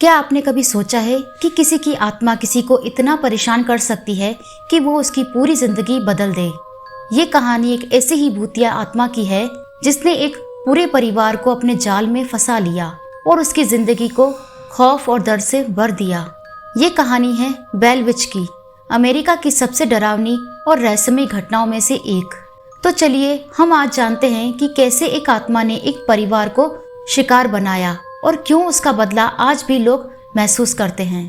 क्या आपने कभी सोचा है कि किसी की आत्मा किसी को इतना परेशान कर सकती है कि वो उसकी पूरी जिंदगी बदल दे। ये कहानी एक ऐसी ही भूतिया आत्मा की है जिसने एक पूरे परिवार को अपने जाल में फंसा लिया और उसकी जिंदगी को खौफ और दर्द से भर दिया। ये कहानी है बेल विच की, अमेरिका की सबसे डरावनी और रहस्यमय घटनाओं में से एक। तो चलिए हम आज जानते हैं कि कैसे एक आत्मा ने एक परिवार को शिकार बनाया और क्यों उसका बदला आज भी लोग महसूस करते हैं।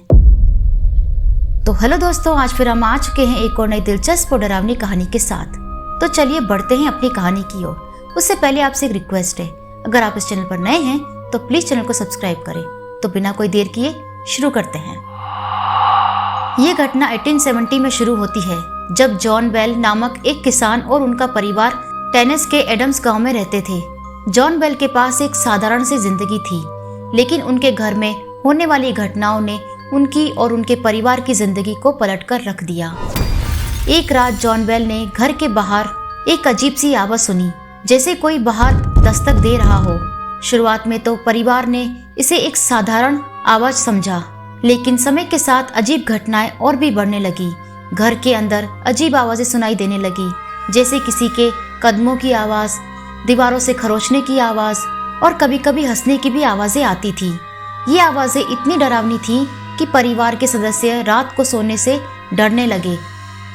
तो हेलो दोस्तों, आज फिर हम आ चुके हैं एक और नई दिलचस्प और डरावनी कहानी के साथ। तो चलिए बढ़ते हैं अपनी कहानी की ओर। उससे पहले आपसे एक रिक्वेस्ट है, अगर आप इस चैनल पर नए हैं तो प्लीज चैनल को सब्सक्राइब करें। तो बिना कोई देर किए शुरू करते हैं। ये घटना 1870 में शुरू होती है, जब जॉन बेल नामक एक किसान और उनका परिवार टेनेसी के एडम्स गांव में रहते थे। जॉन बेल के पास एक साधारण सी जिंदगी थी, लेकिन उनके घर में होने वाली घटनाओं ने उनकी और उनके परिवार की जिंदगी को पलटकर रख दिया। एक रात जॉन बेल ने घर के बाहर एक अजीब सी आवाज सुनी, जैसे कोई बाहर दस्तक दे रहा हो। शुरुआत में तो परिवार ने इसे एक साधारण आवाज समझा, लेकिन समय के साथ अजीब घटनाएं और भी बढ़ने लगी। घर के अंदर अजीब आवाजें सुनाई देने लगी, जैसे किसी के कदमों की आवाज, दीवारों से खरोचने की आवाज और कभी कभी हंसने की भी आवाजें आती थी। ये आवाजें इतनी डरावनी थी कि परिवार के सदस्य रात को सोने से डरने लगे।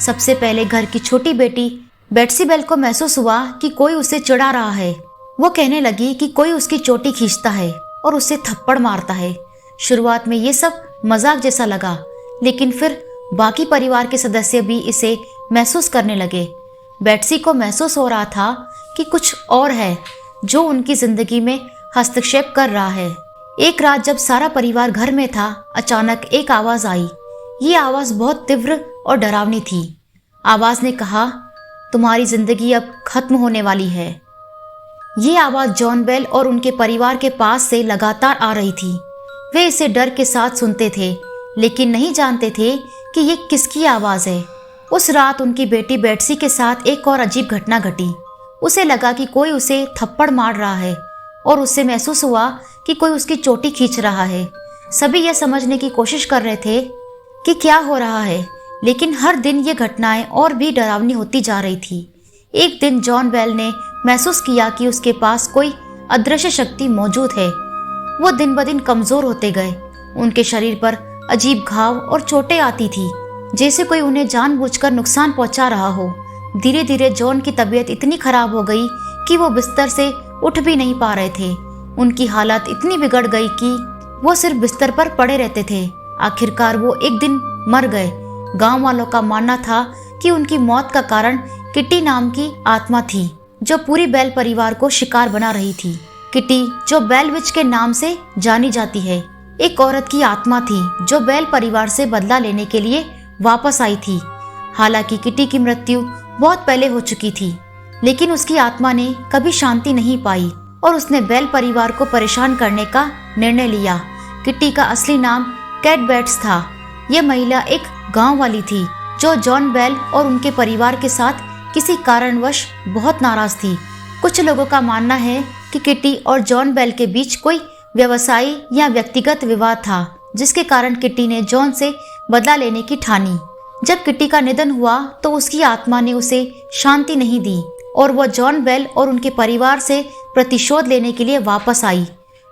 सबसे पहले घर की छोटी बेटी बेट्सी बेल को महसूस हुआ कि कोई उसे चिढ़ा रहा है। वो कहने लगी कि कोई उसकी चोटी खींचता है और उसे थप्पड़ मारता है। शुरुआत में ये सब मजाक जैसा लगा, लेकिन फिर बाकी परिवार के सदस्य भी इसे महसूस करने लगे। बेट्सी को महसूस हो रहा था कि कुछ और है जो उनकी जिंदगी में हस्तक्षेप कर रहा है। एक रात जब सारा परिवार घर में था, अचानक एक आवाज आई। ये आवाज बहुत तीव्र और डरावनी थी। आवाज ने कहा, तुम्हारी जिंदगी अब खत्म होने वाली है। ये आवाज जॉन बेल और उनके परिवार के पास से लगातार आ रही थी। वे इसे डर के साथ सुनते थे, लेकिन नहीं जानते थे कि ये किसकी आवाज है। उस रात उनकी बेटी बेट्सी के साथ एक और अजीब घटना घटी। उसे लगा कि कोई उसे थप्पड़ मार रहा है और उसे महसूस हुआ कि कोई उसकी चोटी खींच रहा है। सभी यह समझने की कोशिश कर रहे थे कि क्या हो रहा है, लेकिन हर दिन ये घटनाएं और भी डरावनी होती जा रही थी। एक दिन जॉन बेल ने महसूस किया कि उसके पास कोई अदृश्य शक्ति मौजूद है। वो दिन ब दिन कमजोर होते गए। उनके शरीर पर अजीब घाव और चोटें आती थी, जैसे कोई उन्हें जानबूझकर नुकसान पहुंचा रहा हो। धीरे धीरे जॉन की तबीयत इतनी खराब हो गई कि वो बिस्तर से उठ भी नहीं पा रहे थे। उनकी हालत इतनी बिगड़ गई कि वो सिर्फ बिस्तर पर पड़े रहते थे। आखिरकार वो एक दिन मर गए। गांव वालों का मानना था कि उनकी मौत का कारण किटी नाम की आत्मा थी, जो पूरी बेल परिवार को शिकार बना रही थी। किटी, जो बेल विच के नाम से जानी जाती है, एक औरत की आत्मा थी जो बेल परिवार से बदला लेने के लिए वापस आई थी। हालांकि किटी की मृत्यु बहुत पहले हो चुकी थी, लेकिन उसकी आत्मा ने कभी शांति नहीं पाई और उसने बेल परिवार को परेशान करने का निर्णय लिया। किटी का असली नाम कैट बेट्स था। यह महिला एक गांव वाली थी जो जॉन बेल और उनके परिवार के साथ किसी कारणवश बहुत नाराज थी। कुछ लोगों का मानना है कि किटी और जॉन बेल के बीच कोई व्यवसायी या व्यक्तिगत विवाद था, जिसके कारण किटी ने जॉन से बदला लेने की ठानी। जब किटी का निधन हुआ तो उसकी आत्मा ने उसे शांति नहीं दी और वह जॉन बेल और उनके परिवार से प्रतिशोध लेने के लिए वापस आई।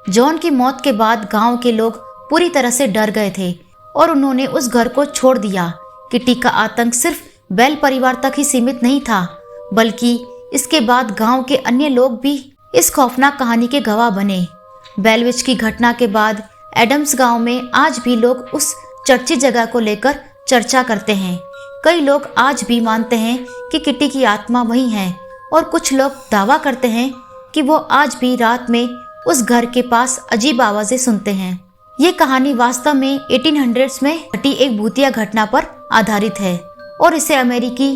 जॉन की मौत के बाद गांव के लोग पूरी तरह से डर गए थे और उन्होंने उस घर को छोड़ दिया। किटी का आतंक सिर्फ बेल परिवार तक ही सीमित नहीं था, बल्कि इसके बाद गांव के अन्य लोग भी इस खौफनाक कहानी के गवाह बने। बेल विच की घटना के बाद एडम्स गांव में आज भी लोग उस चर्चित जगह को लेकर चर्चा करते हैं। कई लोग आज भी मानते हैं कि किटी की आत्मा वही है और कुछ लोग दावा करते हैं कि वो आज भी रात में उस घर के पास अजीब आवाजें सुनते हैं। ये कहानी वास्तव में 1800s में घटी एक भूतिया घटना पर आधारित है और इसे अमेरिकी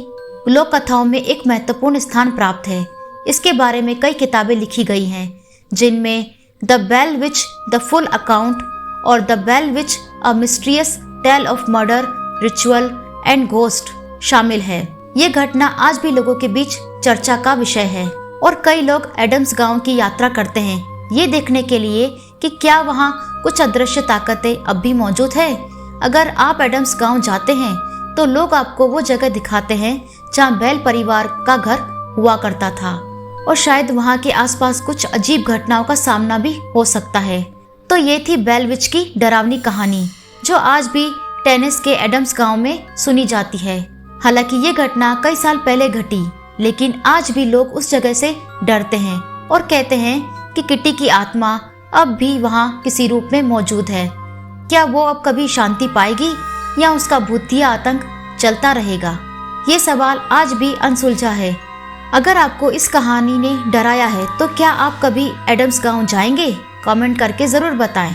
लोक कथाओं में एक महत्वपूर्ण स्थान प्राप्त है। इसके बारे में कई किताबें लिखी गई हैं, जिनमें the bell witch the full account और the bell witch a mysterious tale of murder, ritual and ghost शामिल है। ये घटना आज भी लोगों के बीच चर्चा का विषय है और कई लोग एडम्स गांव की यात्रा करते हैं, ये देखने के लिए कि क्या वहाँ कुछ अदृश्य ताकतें अब भी मौजूद है। अगर आप एडम्स गांव जाते हैं तो लोग आपको वो जगह दिखाते हैं जहां बेल परिवार का घर हुआ करता था, और शायद वहां के आसपास कुछ अजीब घटनाओं का सामना भी हो सकता है। तो ये थी बेल विच की डरावनी कहानी, जो आज भी टेनेसी के एडम्स गांव में सुनी जाती है। हालांकि ये घटना कई साल पहले घटी, लेकिन आज भी लोग उस जगह से डरते हैं और कहते हैं कि किटी की आत्मा अब भी वहां किसी रूप में मौजूद है। क्या वो अब कभी शांति पाएगी या उसका भूतिया आतंक चलता रहेगा? ये सवाल आज भी अनसुलझा है। अगर आपको इस कहानी ने डराया है तो क्या आप कभी एडम्स गांव जाएंगे? कमेंट करके जरूर बताएं।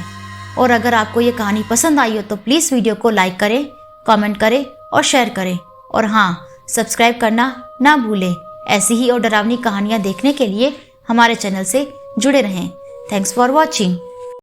और अगर आपको ये कहानी पसंद आई हो तो प्लीज़ वीडियो को लाइक करें, कमेंट करें और शेयर करें। और हाँ, सब्सक्राइब करना ना भूलें। ऐसी ही और डरावनी कहानियाँ देखने के लिए हमारे चैनल से जुड़े रहें। Thanks for watching.